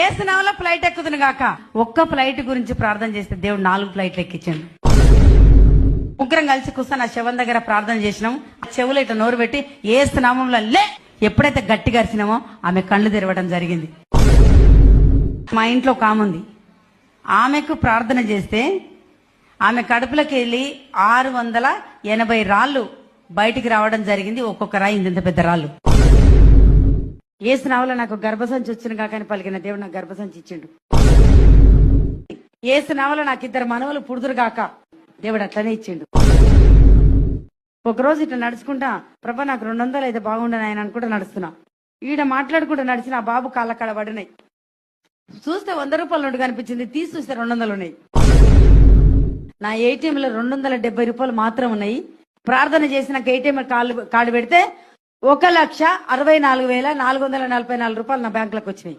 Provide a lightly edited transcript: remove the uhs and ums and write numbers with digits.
ఏసునామలో flight ఎక్కుతుంది గాక. ఒక్క ఫ్లైట్ గురించి ప్రార్థన చేస్తే దేవుడు 4 ఫ్లైట్లు ఎక్కించాడు. ముగ్గురం కలిసి కూర్చొని ఆ శవం దగ్గర ప్రార్థన చేసినాం. చెవులు ఇట్లా నోరు పెట్టి ఏసునామంలో లే. ఎప్పుడైతే గట్టిగా అరిచినామో ఆమె కళ్ళు తెరవడం జరిగింది. మా ఇంట్లో ఒక ఆమె ఉంది. ఆమెకు ప్రార్థన చేస్తే ఆమె కడుపులోకి వెళ్ళి 680 రాళ్ళు బయటికి రావడం జరిగింది. ఒక్కొక్క రాయి ఇంత పెద్ద రాళ్ళు. ఏసునామలో నాకు గర్భసంచి వచ్చిన కాకని పలికిన దేవుడు నాకు గర్భసంచి ఇచ్చిండు. ఏసునామలో నాకు 2 మనవలు పుడుదురు గాక దేవుడు అట్లనే ఇచ్చిండు. ఒకరోజు ఇట్లా నడుచుకుంటా, ప్రభా నాకు 200 అయితే బాగుండని ఆయన అనుకుంటా నడుస్తున్నా. ఈడ మాట్లాడుకుంటూ నడిచిన ఆ బాబు కాళ్ళ కాడ పడినాయి. చూస్తే 100 రూపాయల నోటు కనిపించింది. తీసి చూస్తే 200 ఉన్నాయి. నా ఏటీఎంలో 270 రూపాయలు మాత్రం ఉన్నాయి. ప్రార్థన చేసి నాకు ఏటీఎం కార్డు పెడితే 1,64,444 రూపాయలు నా బ్యాంకులోకి వచ్చినాయి.